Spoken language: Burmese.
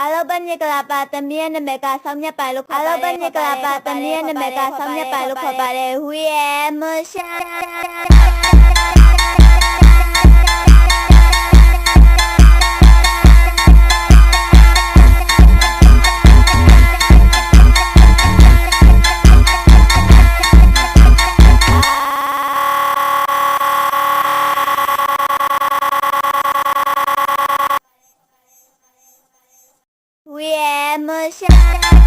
အားလုံးပဲမြစ်ကလာပါသမီးရဲ့နာမည်ကဆောင်းမြတ်ပိုင်လို့ခေါ်ပါတယ်အားလုံးပဲမြစ်ကလာပါသမီးရဲ့နာမည်ကဆောင်းမြတ်ပိုင်လို့ခေါ်ပါတယ်ဟူရဲ့မရှာWe are